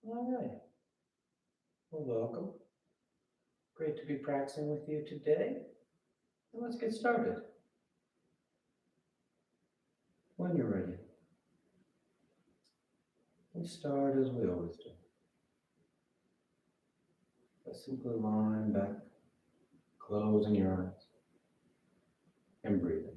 All right. Well, welcome. Great to be practicing with you today. And let's get started. When you're ready, we start as we always do. By simply lying back, closing your eyes, and breathing.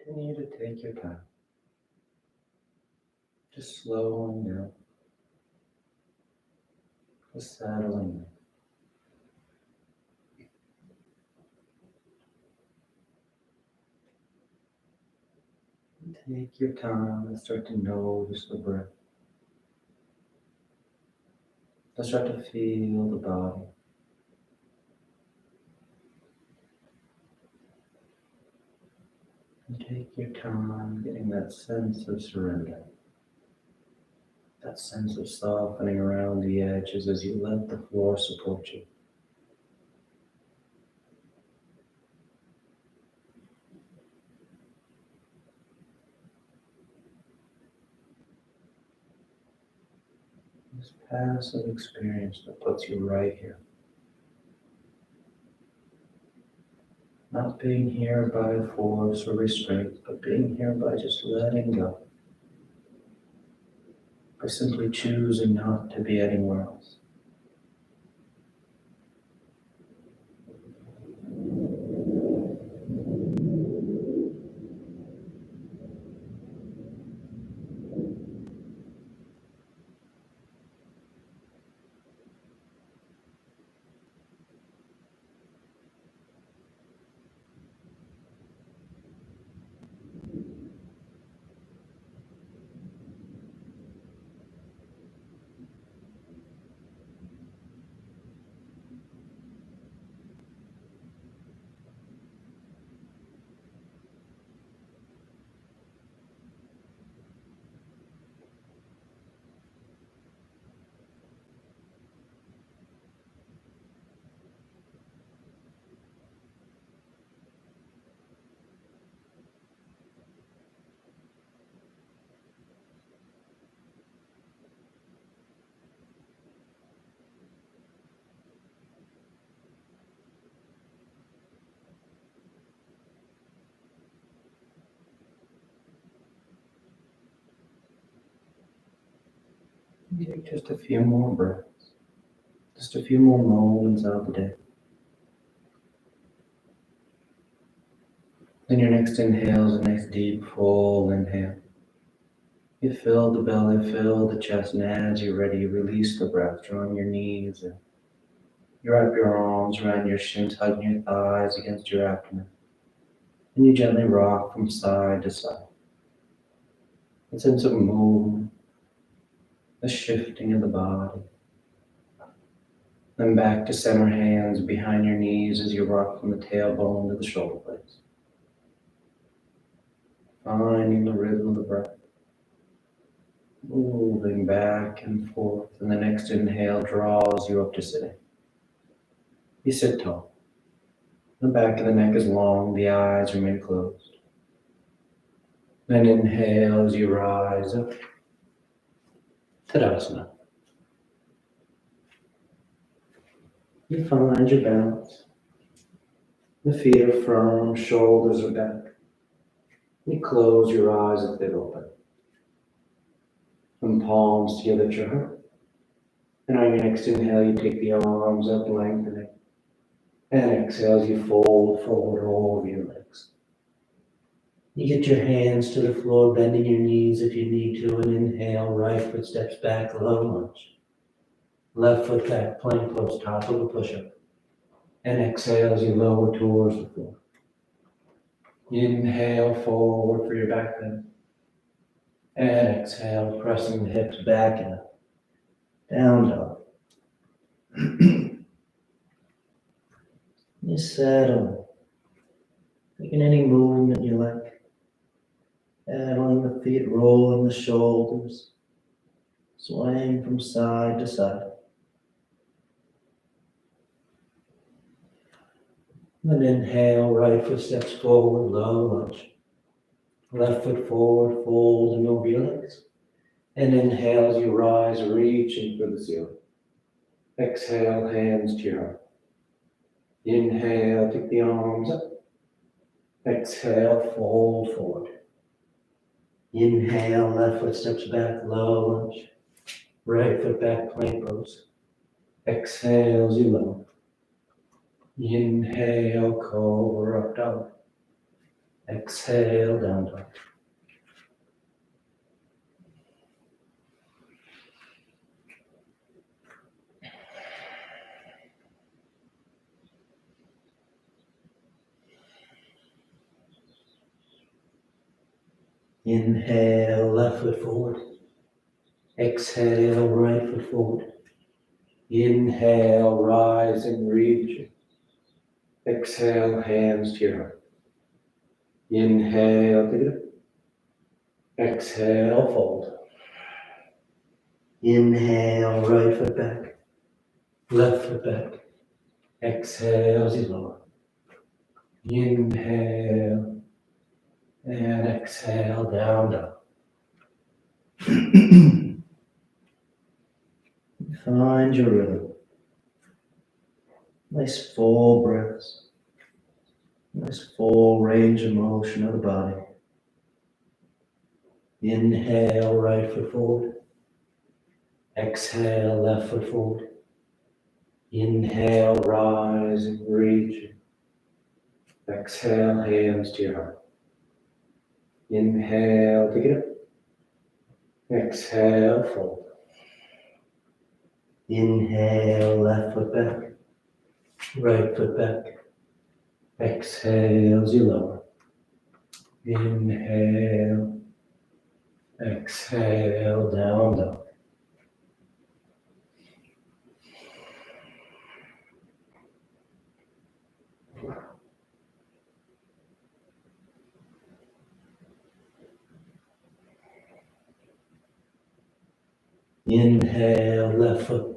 Continue to take your time. Just slowing down, just settling in. Take your time and start to notice the breath. Let's start to feel the body. And take your time getting that sense of surrender. That sense of softening around the edges as you let the floor support you. This passive experience that puts you right here. Not being here by force or restraint, but being here by just letting go. By simply choosing not to be anywhere else. Take just a few more breaths, just a few more moments out of the day. Then your next inhale is a nice deep full inhale. You fill the belly, fill the chest, and as you're ready, you release the breath, drawing your knees in. You wrap your arms around your shins, hugging your thighs against your abdomen. And you gently rock from side to side. A sense of movement, the shifting of the body. Then back to center, hands behind your knees as you rock from the tailbone to the shoulder blades. Finding the rhythm of the breath. Moving back and forth, and the next inhale draws you up to sitting. You sit tall. The back of the neck is long, the eyes remain closed. Then inhale as you rise up. Tadasana. You find your balance. The feet are firm, shoulders are back. You close your eyes if they're open. And palms together at your heart. And on your next inhale, you take the arms up, lengthening. And exhale as you fold forward over your legs. You get your hands to the floor, bending your knees if you need to, and inhale, right foot steps back, low lunge. Left foot back, plank pose, top of a push-up. And exhale as you lower towards the floor. Inhale forward for your back bend. And exhale, pressing the hips back and up. Down dog. You settle. Making any movement you like. Paddling the feet, rolling the shoulders. Swaying from side to side. Then inhale, right foot steps forward, low lunge. Left foot forward, fold and over your legs. And inhale as you rise, reaching for the ceiling. Exhale, hands to your heart. Inhale, take the arms up. Exhale, fold forward. Inhale, left foot steps back, low lunge. Right foot back, plank pose. Exhale as you lower. Inhale, cobra up dog. Exhale, down dog. Inhale, left foot forward. Exhale, right foot forward. Inhale, rising, reaching. Exhale, hands to your heart. Inhale, take it up. Exhale, fold. Inhale, right foot back. Left foot back. Exhale as you lower. Inhale. And exhale, down dog. Find your rhythm. Nice full breaths. Nice full range of motion of the body. Inhale, right foot forward. Exhale, left foot forward. Inhale, rising, reaching. Exhale, hands to your heart. Inhale, take it up. Exhale, fold. Inhale, left foot back. Right foot back. Exhale as you lower. Inhale. Exhale, down dog. Inhale, left foot.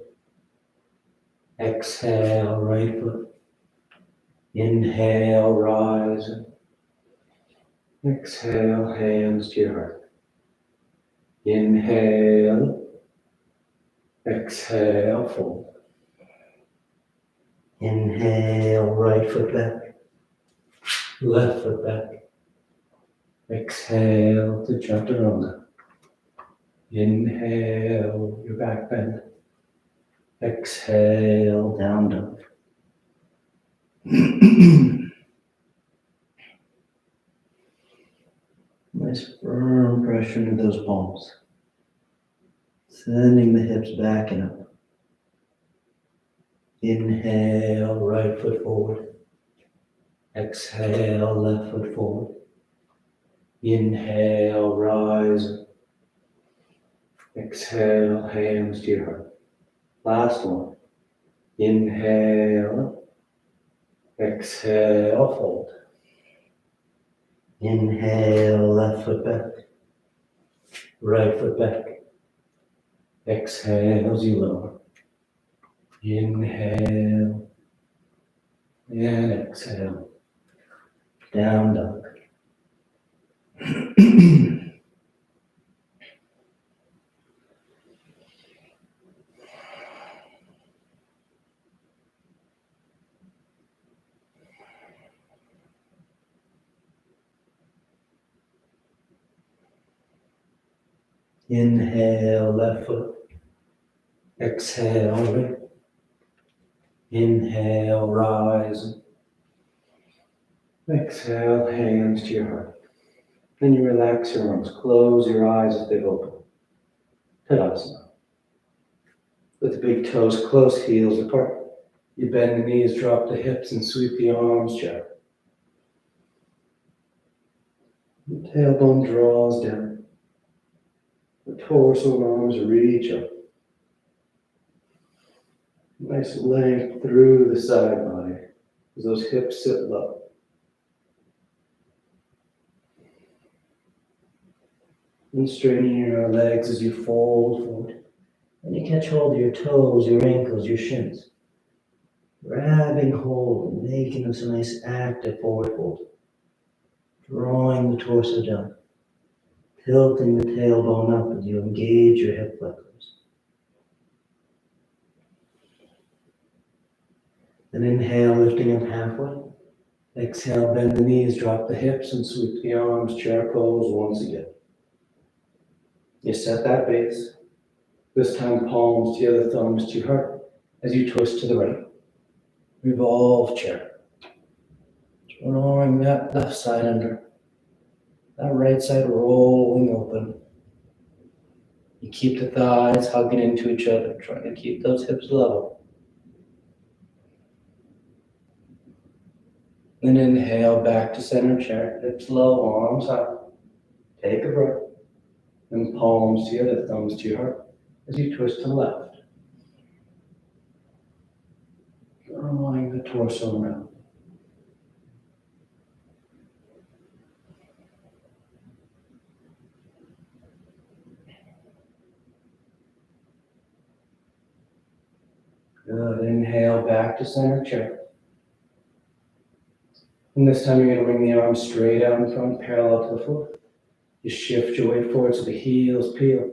Exhale, right foot. Inhale, rising. Exhale, hands to your heart. Inhale. Exhale, fold. Inhale, right foot back. Left foot back. Exhale to chaturanga. Inhale, your back bend. Exhale, down dog. Nice firm pressure into those palms. Sending the hips back and up. Inhale, right foot forward. Exhale, left foot forward. Inhale, rise. Exhale, hands to your heart. Last one. Inhale. Exhale, fold. Inhale, left foot back. Right foot back. Exhale as you lower. Inhale. And exhale. Down dog. Inhale, left foot. Exhale, right. Inhale, rise. Exhale, hands to your heart. Then you relax your arms. Close your eyes if they've opened. Tadasana. With the big toes close, heels apart. You bend the knees, drop the hips, and sweep the arms down. The tailbone draws down. The torso and arms reach up. Nice length through the side body as those hips sit low. And straightening your legs as you fold forward. And you catch hold of your toes, your ankles, your shins. Grabbing hold and making this a nice active forward fold. Drawing the torso down. Tilting the tailbone up as you engage your hip flexors. Then inhale, lifting up halfway. Exhale, bend the knees, drop the hips, and sweep the arms, chair pose once again. You set that base. This time, palms to the other, thumbs to your heart as you twist to the right. Revolve chair. Drawing that left side under. That right side rolling open. You keep the thighs hugging into each other, trying to keep those hips level. Then inhale, back to center chair, hips low, arms high. Take a breath. Then palms to the other, thumbs to your heart as you twist to the left. Drawing the torso around. Good. Inhale, back to center chair. And this time you're going to bring the arms straight out in front, parallel to the floor. You shift your weight forward so the heels peel.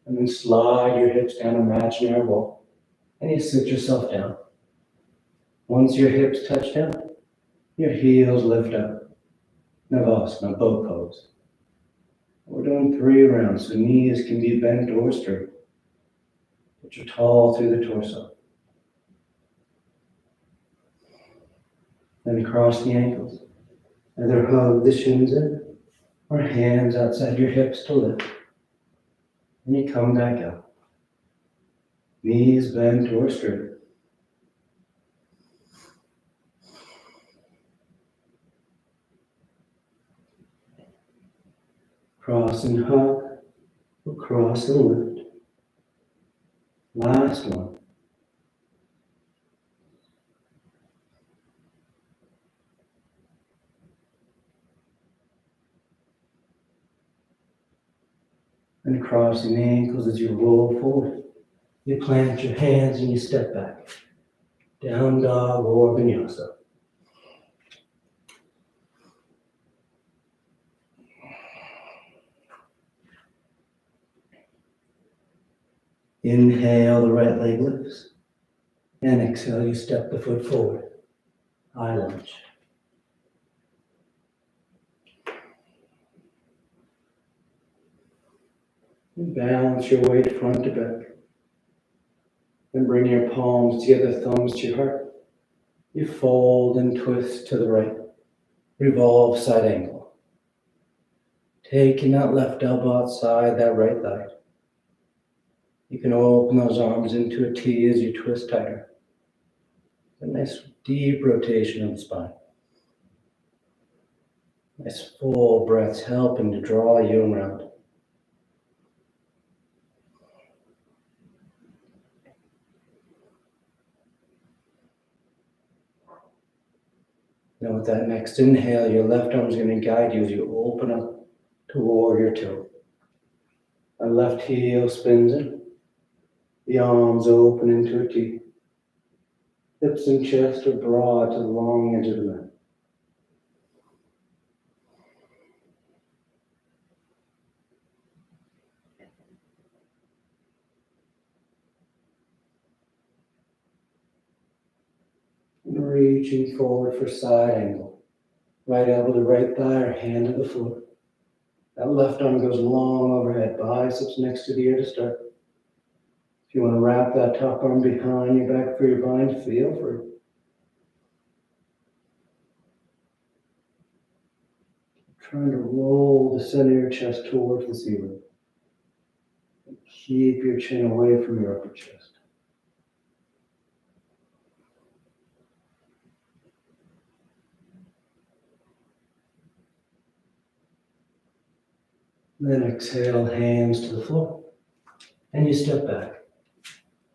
And then slide your hips down imaginary wall. And you sit yourself down. Once your hips touch down, your heels lift up. Navasana, bow pose. We're doing 3 rounds, so knees can be bent or straight. But you're tall through the torso. Then cross the ankles. Either hug the shins in or hands outside your hips to lift. And you come back up. Knees bent or straight. Cross and hug, or cross and lift. Last one. And crossing the ankles as you roll forward. You plant your hands and you step back. Down dog or vinyasa. Inhale, the right leg lifts. And exhale, you step the foot forward. High lunge. And balance your weight front to back. Then bring your palms together, thumbs to your heart. You fold and twist to the right. Revolve side angle. Taking that left elbow outside that right thigh. You can open those arms into a T as you twist tighter. A nice deep rotation of the spine. Nice full breaths helping to draw you around. Now with that next inhale, your left arm is going to guide you as you open up to warrior two. A left heel spins in. The arms open into a T. Hips and chest are broad to the long edge of the mat. And reaching forward for side angle. Right elbow to right thigh or hand to the floor. That left arm goes long overhead, biceps next to the ear to start. If you want to wrap that top arm behind your back for your bind, feel free. Trying to roll the center of your chest towards the ceiling. Keep your chin away from your upper chest. Then exhale, hands to the floor. And you step back.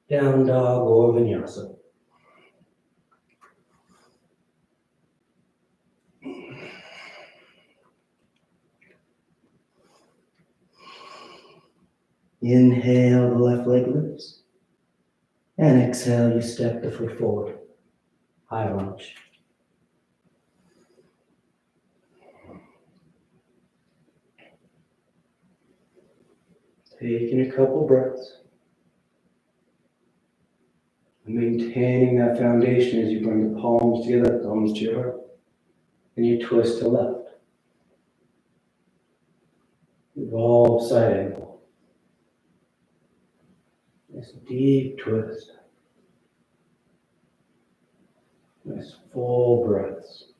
Down dog or vinyasa. Inhale, the left leg lifts. And exhale, you step the foot forward. High lunge. Taking a couple breaths. Maintaining that foundation as you bring the palms together, thumbs to your heart. And you twist to left. Revolve side angle. Nice deep twist. Nice full breaths.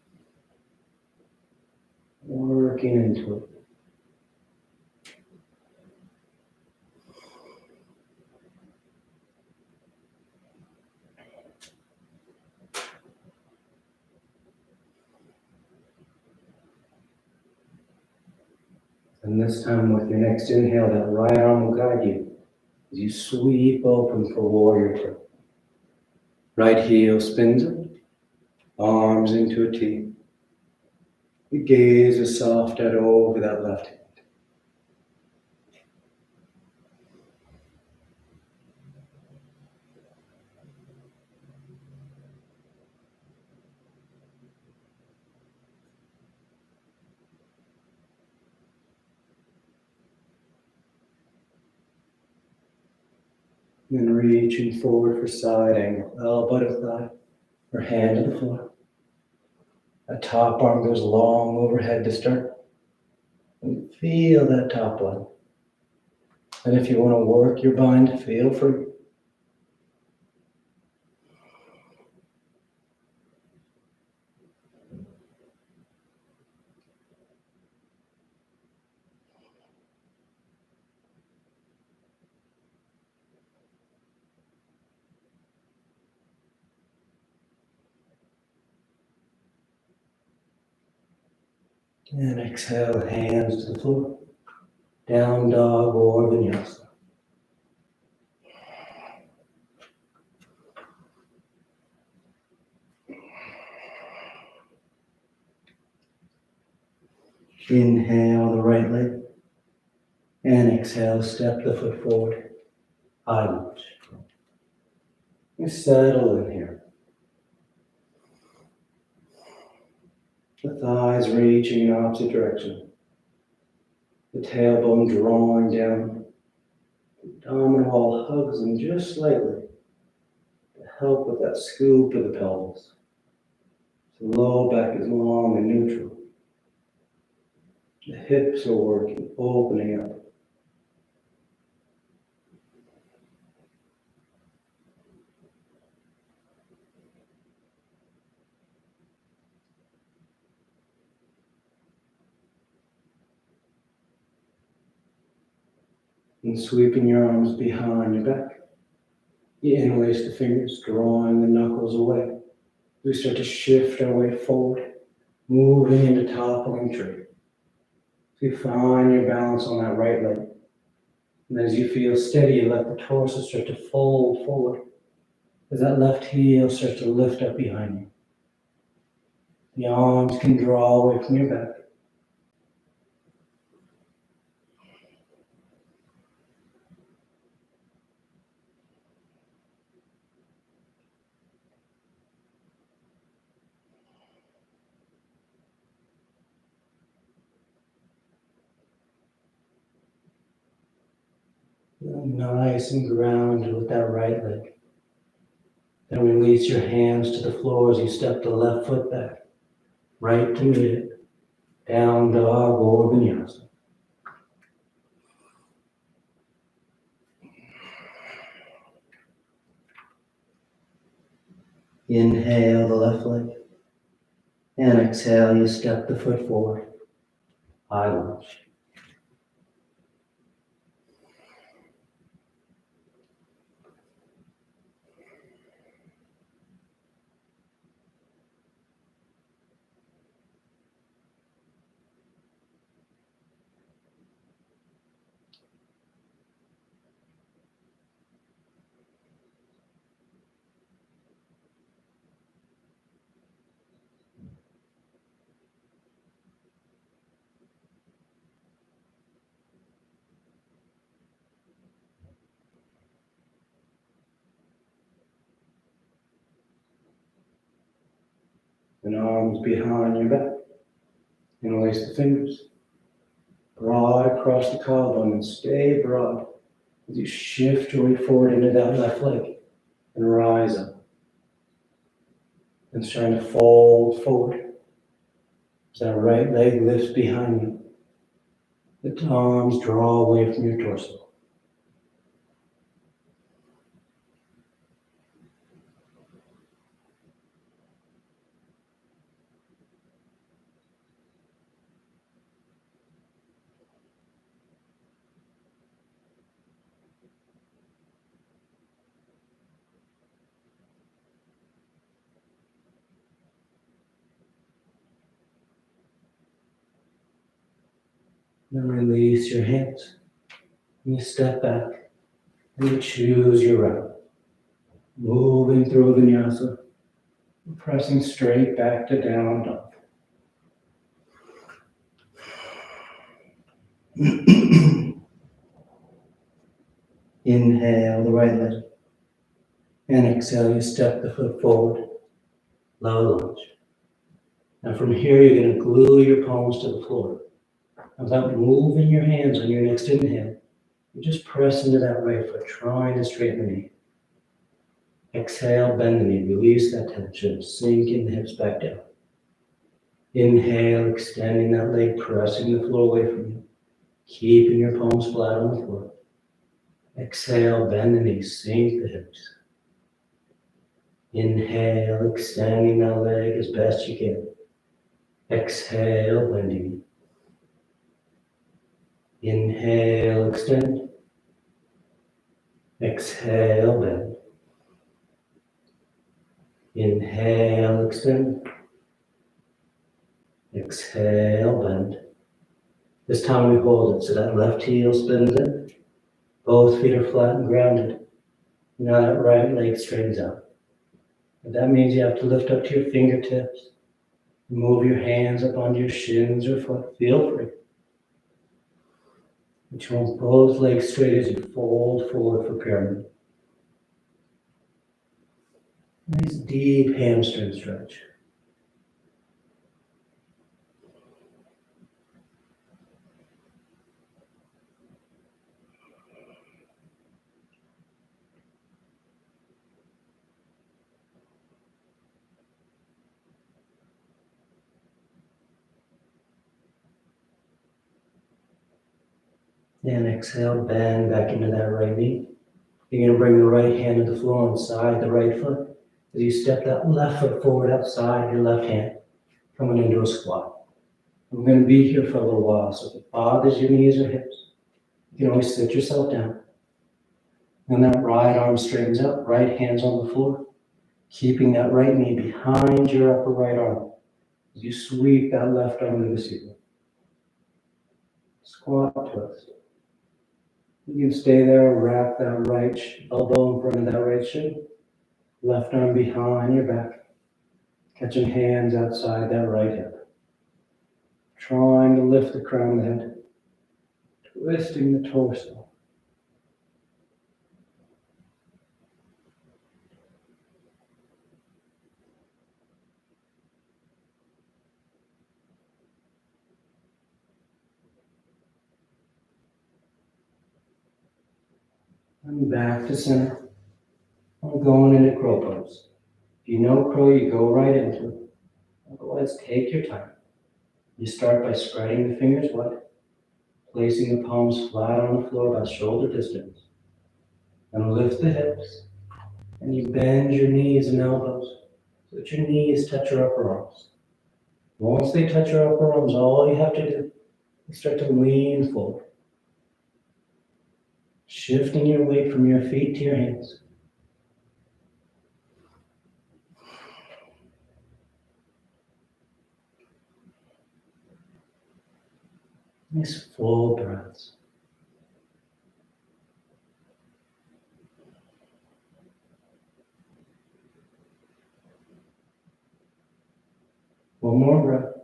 Working into it. And this time with your next inhale, that right arm will guide you as you sweep open for warrior two. Right heel spins it, arms into a T. The gaze is soft out over that left hand. Then reaching forward for side angle, elbow to thigh, or hand to the floor. That top arm goes long overhead to start. And feel that top line. And if you want to work your bind, feel free. And exhale, hands to the floor. Down dog or vinyasa. Inhale the right leg. And exhale, step the foot forward. High lunge. You settle in here. The thighs reaching in opposite direction. The tailbone drawing down. The abdominal wall hugs them just slightly to help with that scoop of the pelvis. The low back is long and neutral. The hips are working, opening up. And sweeping your arms behind your back. You interlace the fingers, drawing the knuckles away. We start to shift our way forward, moving into toppling tree. So you find your balance on that right leg. And as you feel steady, you let the torso start to fold forward. As that left heel starts to lift up behind you. The arms can draw away from your back. Nice and grounded with that right leg. Then release your hands to the floor as you step the left foot back. Right to meet it. Down dog or vinyasa. Inhale the left leg. And exhale, you step the foot forward. High lunge. And arms behind your back. Interlace the fingers. Broad across the collarbone and stay broad as you shift your way forward into that left leg and rise up. And starting to fold forward. As that right leg lifts behind you. The arms draw away from your torso. Then release your hands. And you step back and you choose your route. Moving through vinyasa, pressing straight back to down dog. Inhale the right leg. And exhale, you step the foot forward. Low lunge. Now from here, you're going to glue your palms to the floor. Without moving your hands on your next inhale, you just press into that right foot, trying to straighten the knee. Exhale, bend the knee, release that tension, sink in the hips back down. Inhale, extending that leg, pressing the floor away from you, keeping your palms flat on the floor. Exhale, bend the knee, sink the hips. Inhale, extending that leg as best you can. Exhale, bending. Inhale, extend. Exhale, bend. Inhale, extend. Exhale, bend. This time we hold it so that left heel spins in. Both feet are flat and grounded. Now that right leg straightens out. And that means you have to lift up to your fingertips. Move your hands up onto your shins or foot. Feel free. And you want both legs straight as you fold forward for pyramid. Nice deep hamstring stretch. And exhale, bend back into that right knee. You're going to bring the right hand to the floor inside the right foot. As you step that left foot forward outside your left hand, coming into a squat. I'm going to be here for a little while, so if it bothers your knees or hips, You can always sit yourself down. And that right arm straightens up, right hand's on the floor, keeping that right knee behind your upper right arm as you sweep that left arm to the ceiling. Squat twist. You can stay there, wrap that right elbow in front of that right shin, left arm behind your back, catching hands outside that right hip. Trying to lift the crown of the head, twisting the torso. And back to center. I'm going into crow pose. If you know crow, you go right into it. Otherwise, take your time. You start by spreading the fingers wide, placing the palms flat on the floor about shoulder distance. And lift the hips. And you bend your knees and elbows so that your knees touch your upper arms. Once they touch your upper arms, all you have to do is start to lean forward. Shifting your weight from your feet to your hands. Nice full breaths. One more breath.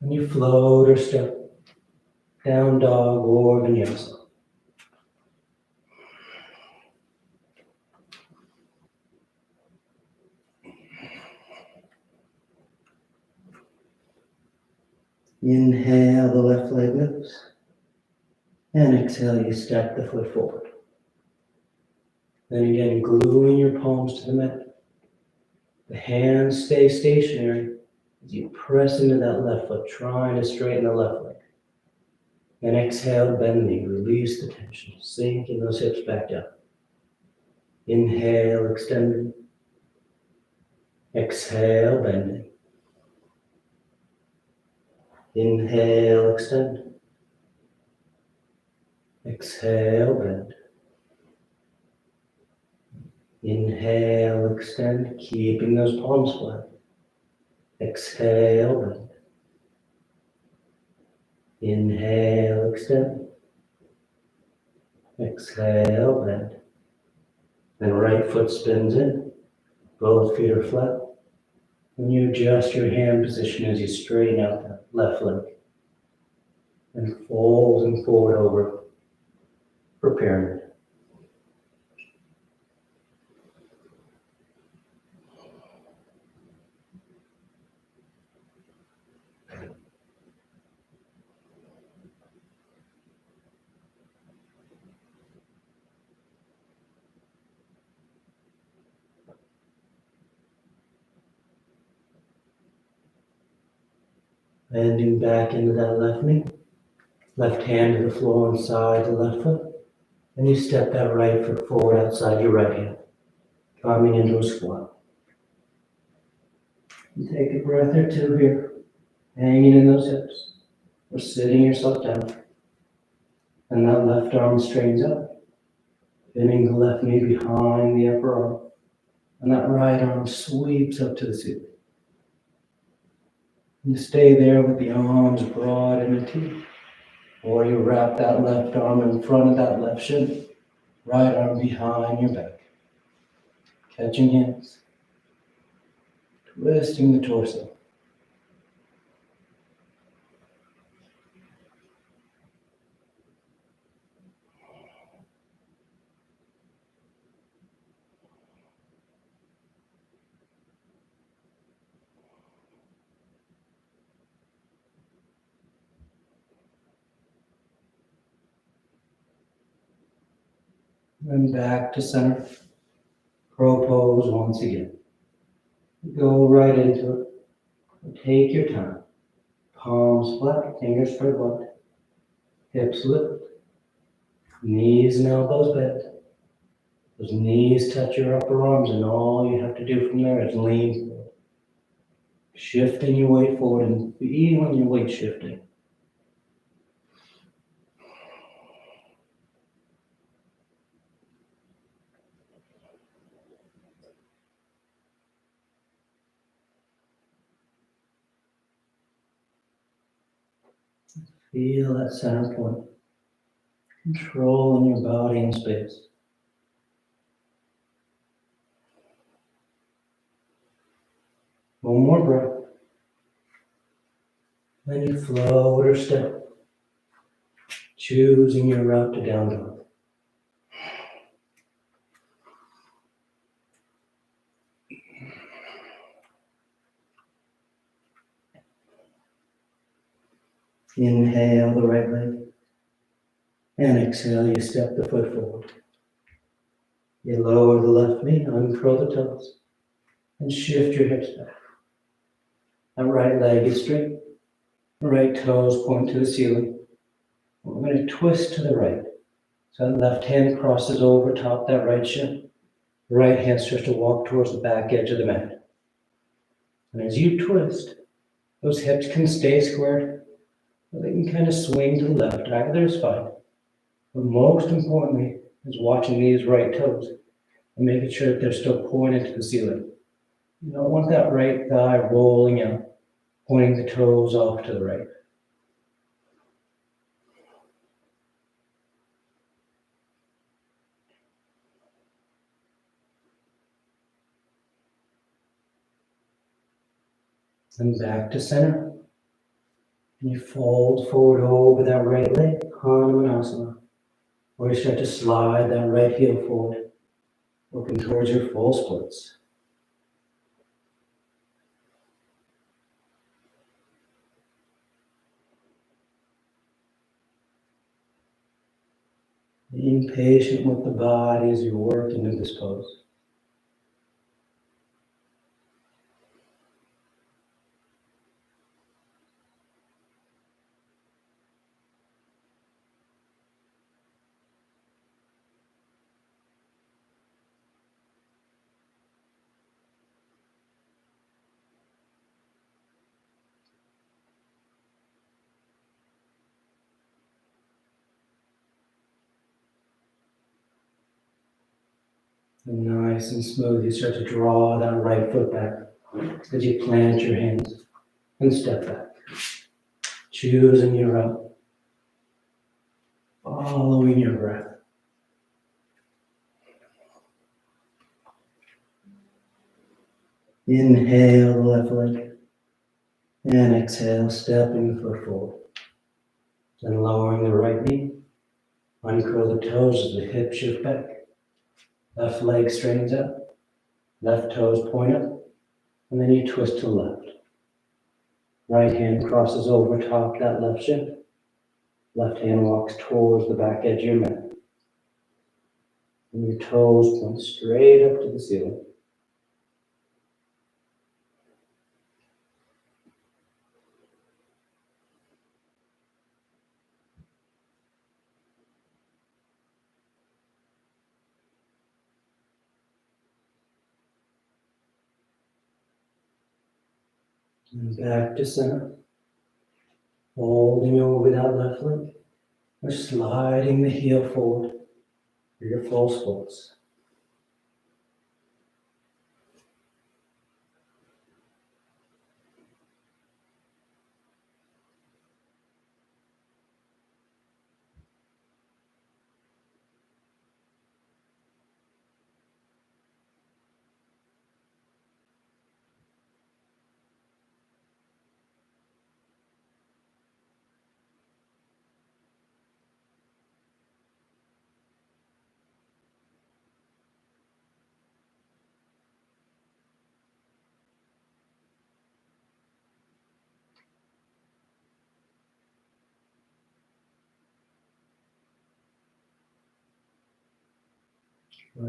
And you float or step down dog or vinyasa. Inhale, the left leg lifts. And exhale, you step the foot forward. Then again, gluing your palms to the mat. The hands stay stationary as you press into that left foot, trying to straighten the left leg. And exhale, bending, release the tension, sinking those hips back down. Inhale, extending. Exhale, bending. Inhale, extend. Exhale, bend. Inhale, extend, keeping those palms flat. Exhale, bend. Inhale, extend. Exhale, bend. And right foot spins in. Both feet are flat. And you adjust your hand position as you straighten out that left leg. And fold and forward over for pyramid. Bending back into that left knee. Left hand to the floor inside the left foot. And you step that right foot forward outside your right hand, coming into a squat. You take a breath or two here, hanging in those hips, or sitting yourself down. And that left arm straightens up, pinning the left knee behind the upper arm. And that right arm sweeps up to the ceiling. You stay there with the arms broad in the T. Or you wrap that left arm in front of that left shin, right arm behind your back. Catching hands, twisting the torso. And back to center. Crow pose once again. Go right into it. Take your time. Palms flat, fingers spread wide. Hips lift. Knees and elbows bent. Those knees touch your upper arms, and all you have to do from there is lean forward. Shifting your weight forward and feeling your weight shifting. Feel that center point, controlling your body and space. One more breath. Then you float or step, choosing your route to down dog. Inhale the right leg, and exhale, you step the foot forward. You lower the left knee, uncurl the toes, and shift your hips back. That right leg is straight, the right toes point to the ceiling. We're going to twist to the right. So that left hand crosses over top that right shin. The right hand starts to walk towards the back edge of the mat. And as you twist, those hips can stay squared, or they can kind of swing to the left. Either is fine. But most importantly is watching these right toes and making sure that they're still pointed to the ceiling. You don't want that right thigh rolling out, pointing the toes off to the right. And back to center. And you fold forward over that right leg, Hanumanasana. Or you start to slide that right heel forward, looking towards your full splits. Being patient with the body as you work into this pose. And nice and smooth, you start to draw that right foot back as you plant your hands and step back. Choosing your route, following your breath. Inhale the left leg, and exhale, stepping the foot forward. Then lowering the right knee, uncurl the toes as the hip shift back. Left leg straightens up, left toes point up, and then you twist to the left. Right hand crosses over top that left shin. Left hand walks towards the back edge of your mat. And your toes point straight up to the ceiling. And back to center. Holding over that left leg. Or sliding the heel forward for your full splits.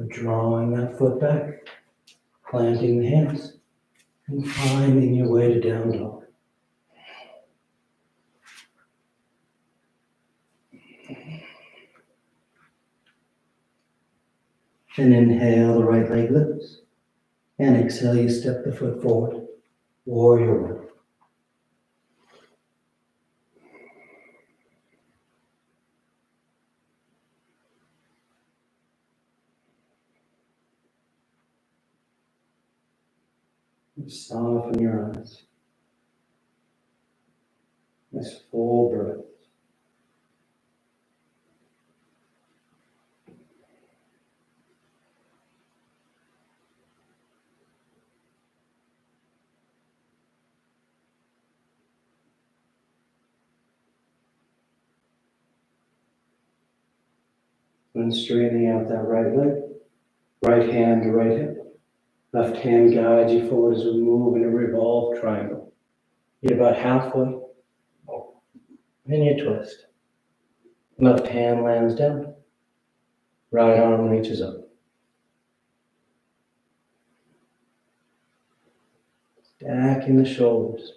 Drawing that foot back, planting the hands, and finding your way to down dog. And inhale, the right leg lifts. And exhale, you step the foot forward, warrior one. Soften your eyes. Nice full breath. And straightening out that right leg. Right hand to right hip. Left hand guides you forward as we move in a revolved triangle. You're about halfway. And you twist. Left hand lands down. Right arm reaches up. Stacking the shoulders.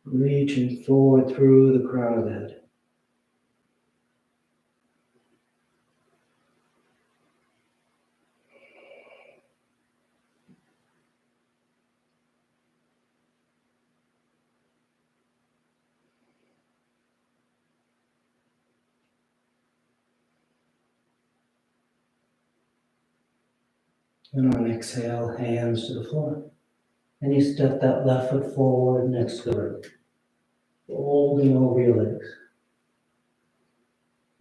Reaching forward through the crown of the head. And on exhale, hands to the floor. And you step that left foot forward next to the right. Folding over your legs.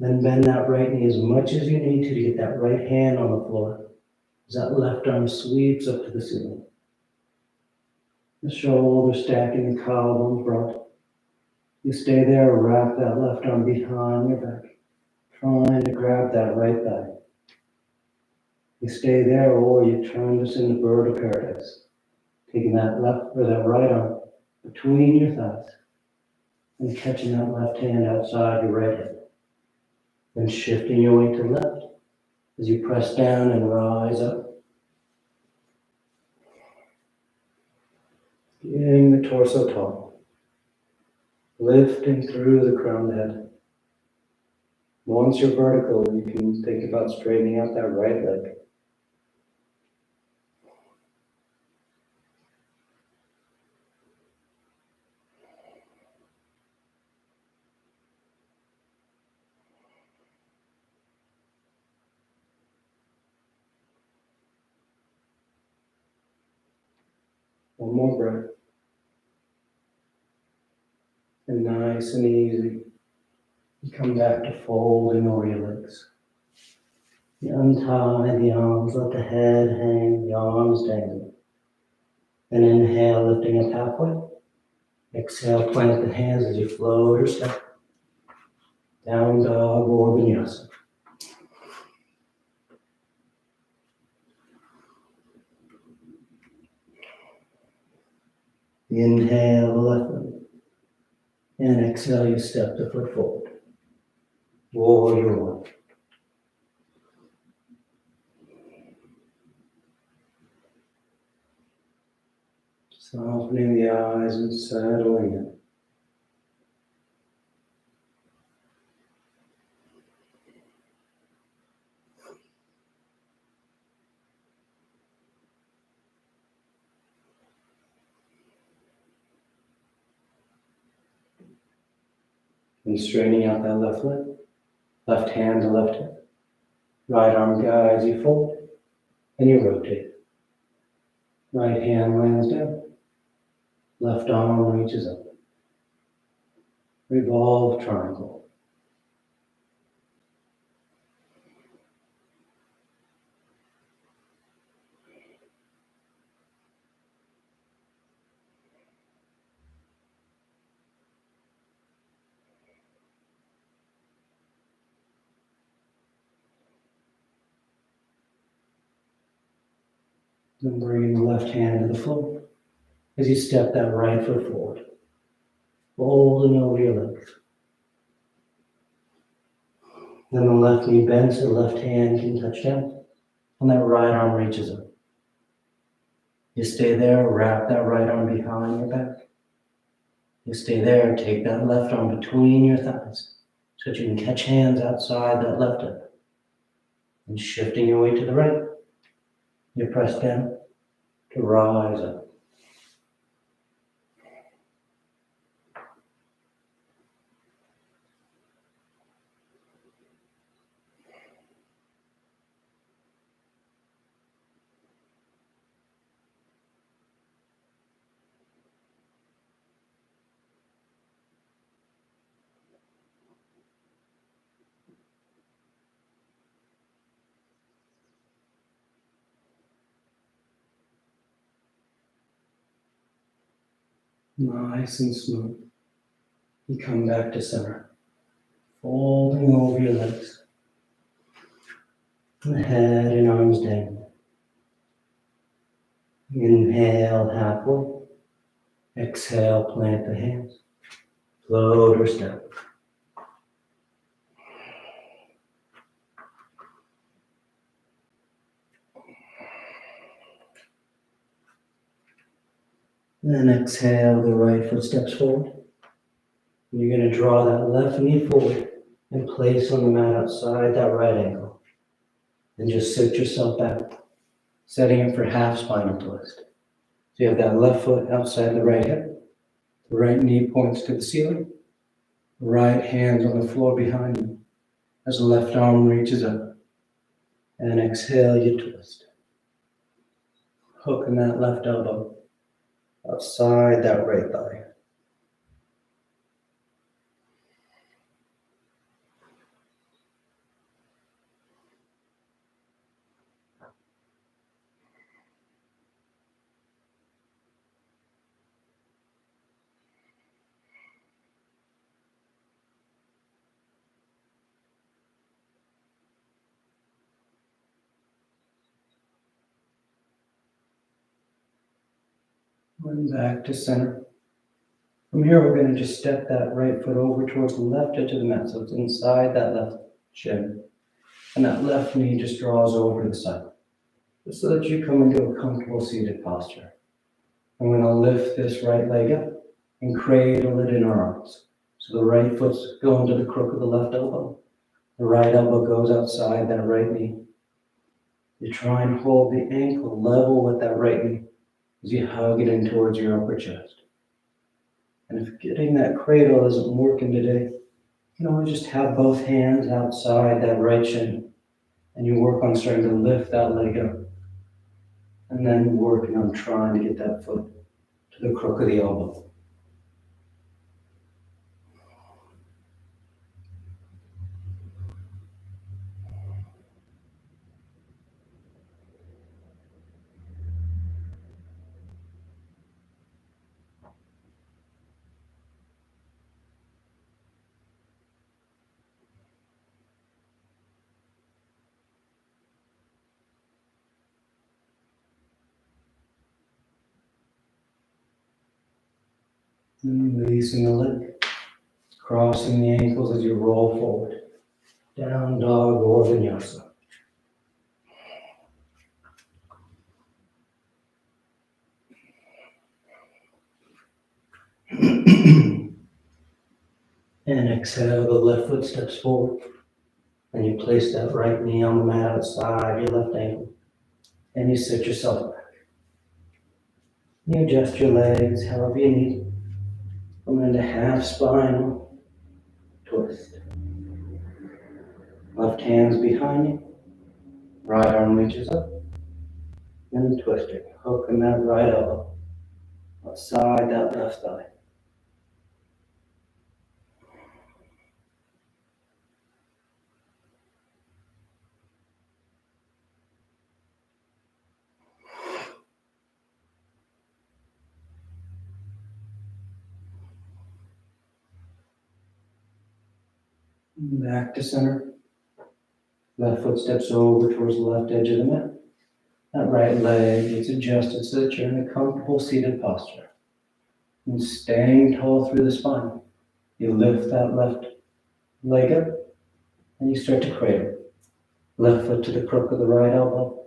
Then bend that right knee as much as you need to get that right hand on the floor. As that left arm sweeps up to the ceiling. The shoulders stacking, the collarbone broad. You stay there, wrap that left arm behind your back. Trying to grab that right thigh. You stay there, or you turn this into bird of paradise. Taking that left or that right arm between your thighs and catching that left hand outside your right hip. Then shifting your weight to the left as you press down and rise up. Getting the torso tall. Lifting through the crown of the head. Once you're vertical, you can think about straightening out that right leg. One more breath. And nice and easy, you come back to folding over your legs. You untie the arms, let the head hang, the arms dangle. Then inhale, lifting up halfway. Exhale, plant the hands as you float or step. Down dog or vinyasa. Inhale, the left leg. And exhale, you step the foot forward. Warrior one. Softening the eyes and settling in. And straightening out that left leg. Left hand to left hip. Right arm guides you forward. And you rotate. Right hand lands down. Left arm reaches up. Revolve triangle. Then bringing the left hand to the floor as you step that right foot forward. Folding over your legs. Then the left knee bends so the left hand can touch down. And that right arm reaches up. You stay there, wrap that right arm behind your back. You stay there, take that left arm between your thighs so that you can catch hands outside that left hip. And shifting your weight to the right, you press down to rise up. Nice and smooth. You come back to center. Folding over your legs. The head and arms down. Inhale halfway. Exhale, plant the hands. Float or step. Then exhale, the right foot steps forward. You're going to draw that left knee forward and place on the mat outside that right ankle. And just sit yourself back, setting it for half spinal twist. So you have that left foot outside the right hip. The right knee points to the ceiling. The right hand's on the floor behind you as the left arm reaches up. And exhale, you twist. Hooking that left elbow outside that right thigh. And back to center. From here, we're going to just step that right foot over towards the left edge of the mat, so it's inside that left shin. And that left knee just draws over to the side, just so that you come into a comfortable seated posture. I'm going to lift this right leg up and cradle it in our arms. So the right foot's going to the crook of the left elbow. The right elbow goes outside that right knee. You try and hold the ankle level with that right knee as you hug it in towards your upper chest. And if getting that cradle isn't working today, you can always just have both hands outside that right shin, and you work on starting to lift that leg up, and then working on trying to get that foot to the crook of the elbow. And releasing the leg, crossing the ankles as you roll forward. Down dog or vinyasa. And exhale, the left foot steps forward. And you place that right knee on the mat outside your left ankle. And you sit yourself back. You adjust your legs however you need. Come into half spinal twist. Left hand's behind you. Right arm reaches up. And twisting. Hooking that right elbow outside that left thigh. Back to center. Left foot steps over towards the left edge of the mat. That right leg gets adjusted so that you're in a comfortable seated posture. And staying tall through the spine. You lift that left leg up and you start to cradle. Left foot to the crook of the right elbow.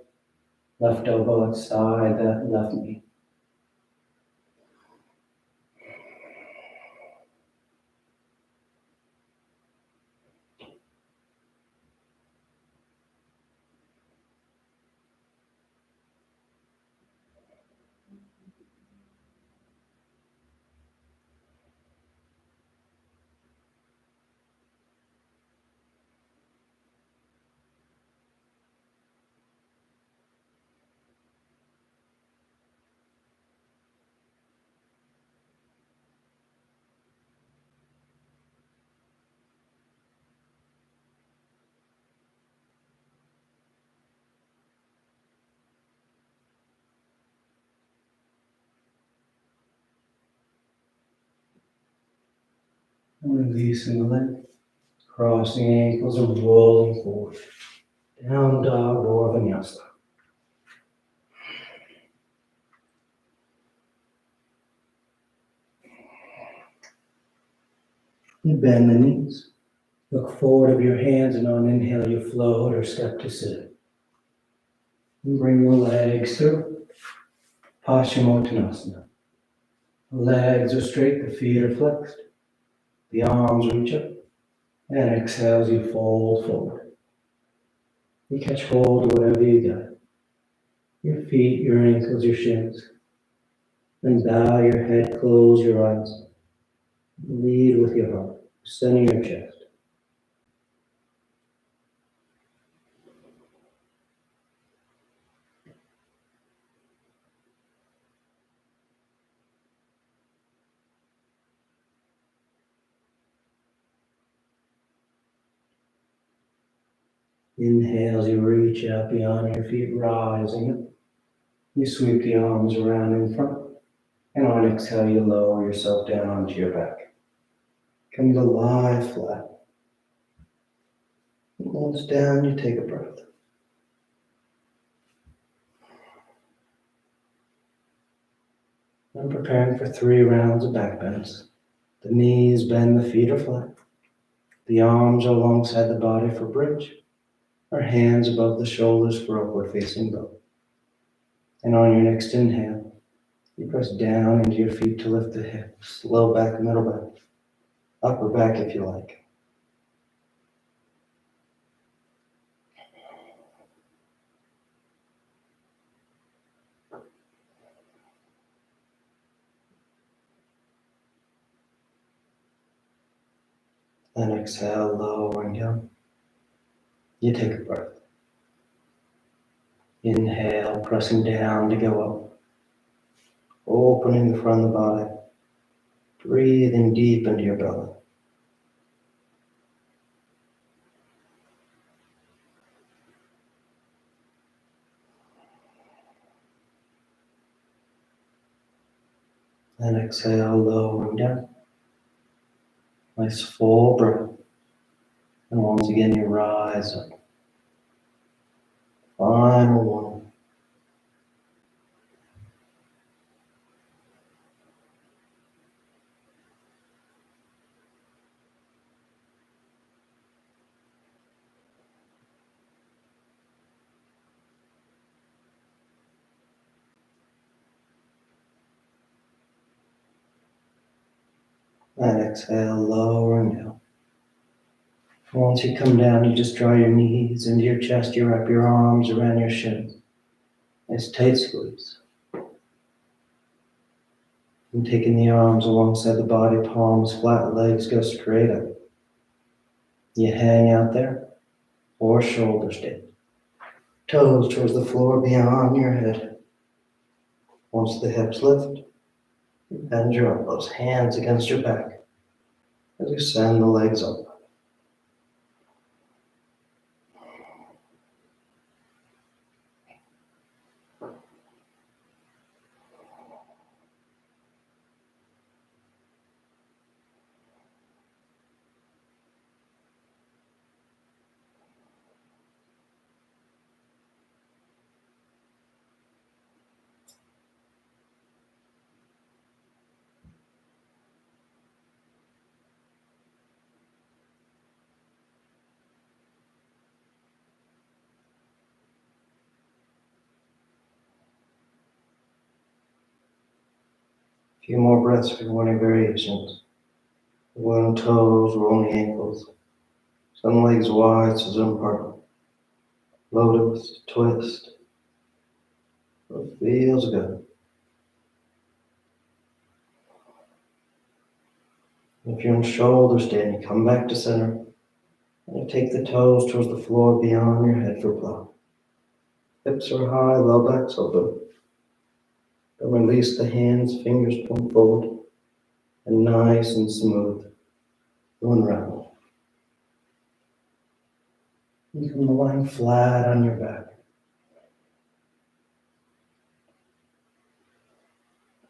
Left elbow outside that left knee. And releasing the leg. Crossing ankles and rolling forward. Down dog or vinyasa. You bend the knees. Look forward of your hands, and on inhale you float or step to sit. And bring the legs through. Paschimottanasana. The legs are straight, the feet are flexed. The arms reach up. And exhale as you fold forward. You catch hold of whatever you got. Your feet, your ankles, your shins. Then bow your head, close your eyes. Lead with your heart. Center your chest. Inhale as you reach out beyond your feet, rising up. You sweep the arms around in front. And on exhale, you lower yourself down onto your back. Come to lie flat. Once down, you take a breath. I'm preparing for 3 rounds of back bends. The knees bend, the feet are flat. The arms are alongside the body for bridge. Our hands above the shoulders for upward facing dog. And on your next inhale, you press down into your feet to lift the hips, low back, middle back, upper back if you like. And exhale, lowering down. You take a breath. Inhale, pressing down to go up. Opening the front of the body. Breathing deep into your belly. And exhale, lowering down. Nice full breath. And once again, you rise up. Final one. And exhale, lowering down. Once you come down, you just draw your knees into your chest. You wrap your arms around your shins. Nice tight squeeze. And taking the arms alongside the body, palms flat, legs go straight up. You hang out there, or shoulder stay. Toes towards the floor beyond your head. Once the hips lift, you bend your elbows, hands against your back as you send the legs up. A few more breaths for morning variations. One toes, rolling ankles. Some legs wide, so some part. Lotus, twist. It feels good. If you're in shoulder stand, you come back to center. And you take the toes towards the floor beyond your head for plow. Hips are high, low back's open. Then release the hands, fingers point forward. And nice and smooth. One round. You come lying flat on your back.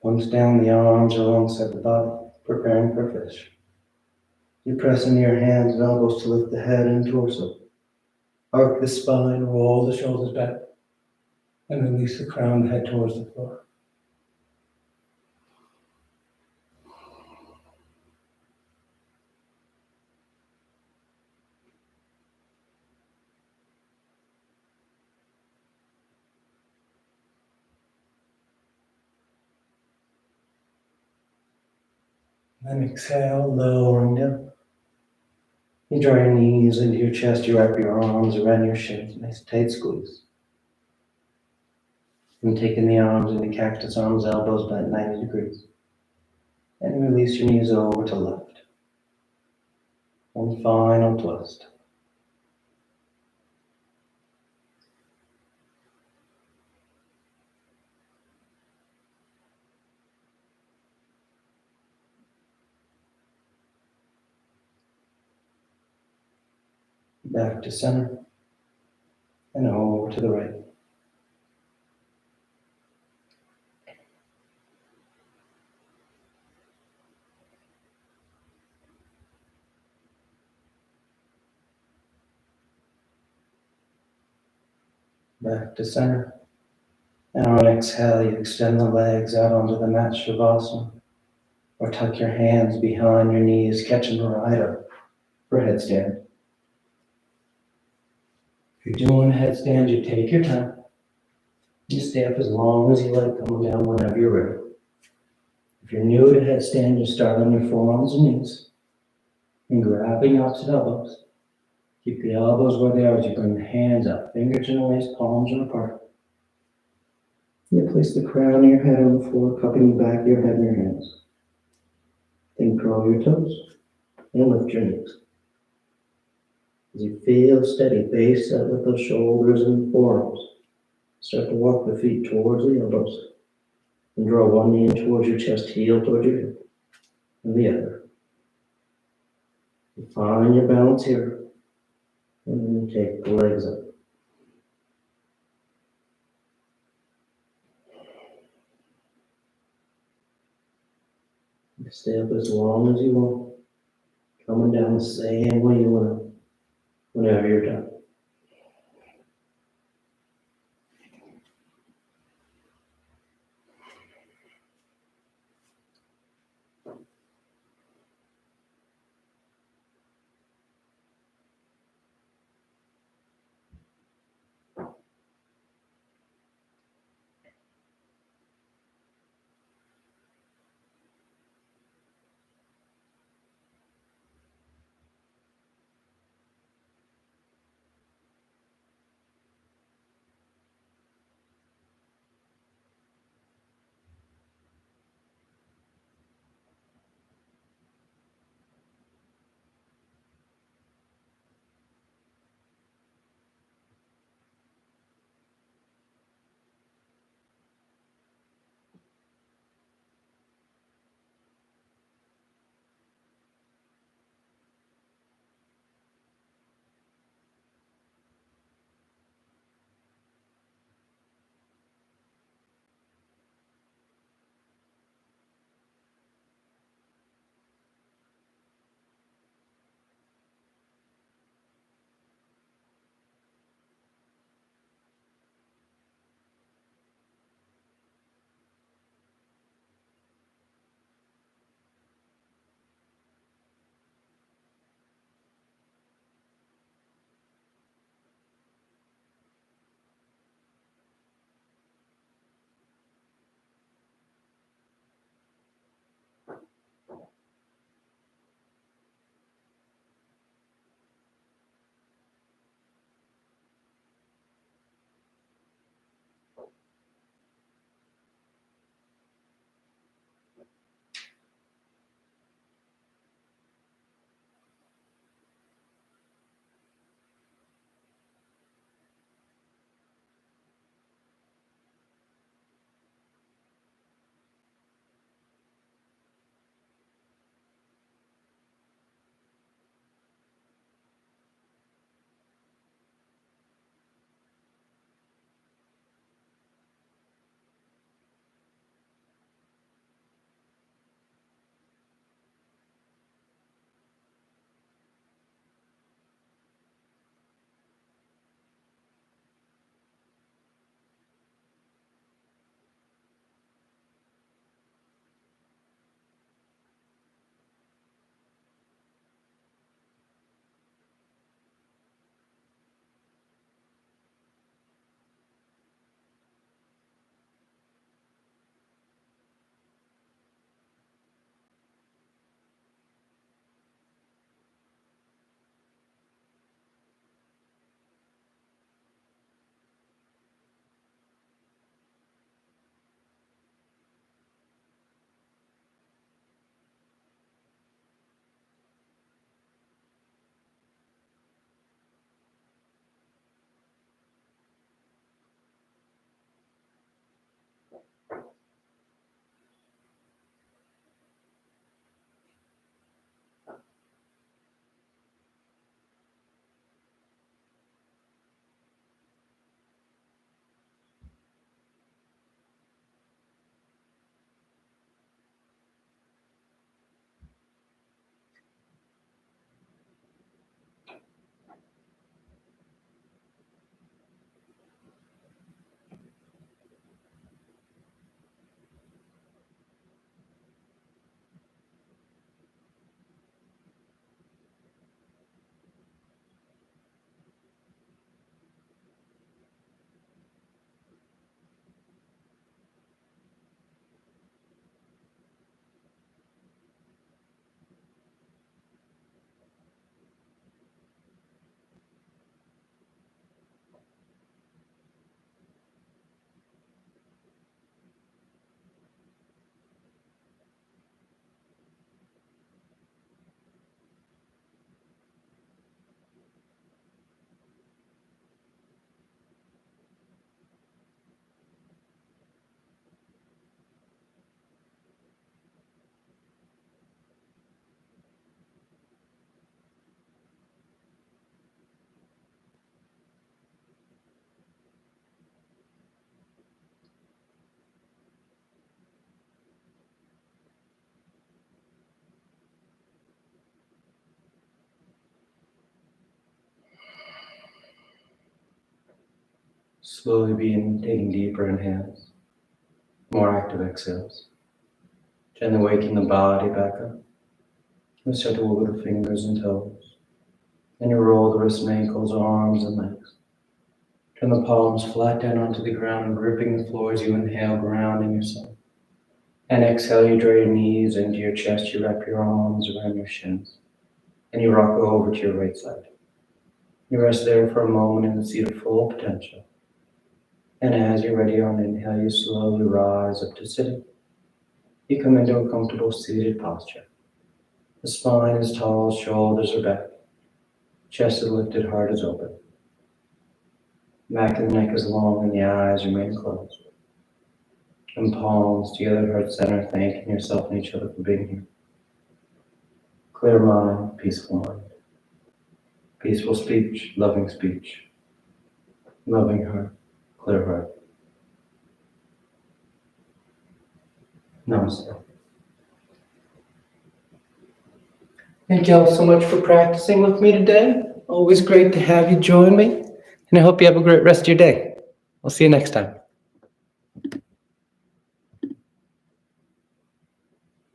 Once down, the arms are alongside the body, preparing for fish. You press into your hands and elbows to lift the head and torso. Arc the spine, roll the shoulders back, and release the crown, head towards the floor. Then exhale, lowering down. You draw your knees into your chest, you wrap your arms around your shins, nice tight squeeze. And taking the arms into cactus arms, elbows bent 90 degrees. And release your knees over to left. One final twist. Back to center. And over to the right. Back to center. And on exhale, you extend the legs out onto the mat, Shavasana. Or tuck your hands behind your knees, catching the rider for headstand. If you're doing a headstand, you take your time. You stay up as long as you like, coming down whenever you're ready. If you're new to headstand, you start on your forearms and knees and grabbing opposite elbows. Keep the elbows where they are as you bring the hands up, fingers in the waist, palms are apart. You place the crown of your head on the floor, cupping the back of your head in your hands. Then curl your toes and lift your knees. As you feel steady, face up with those shoulders and forearms. Start to walk the feet towards the elbows. And draw one knee in towards your chest, heel towards your hip, and the other. You find your balance here, and then take the legs up. You stay up as long as you want, coming down the same way you want to, whenever you're done. Slowly begin taking deeper inhales, more active exhales. Gently waking the body back up. You start to wiggle the fingers and toes. Then you roll the wrists and ankles, arms and legs. Turn the palms flat down onto the ground, gripping the floor as you inhale, grounding yourself. And exhale, you draw your knees into your chest, you wrap your arms around your shins. And you rock over to your right side. You rest there for a moment in the seat of full potential. And as you're ready on inhale, you slowly rise up to sitting. You come into a comfortable seated posture. The spine is tall, shoulders are back. Chest is lifted, heart is open. Back of the neck is long and the eyes remain closed. And palms together, heart center, thanking yourself and each other for being here. Clear mind, peaceful mind. Peaceful speech, loving speech. Loving heart, clear heart. Namaste. Thank you all so much for practicing with me today. Always great to have you join me. And I hope you have a great rest of your day. I'll see you next time.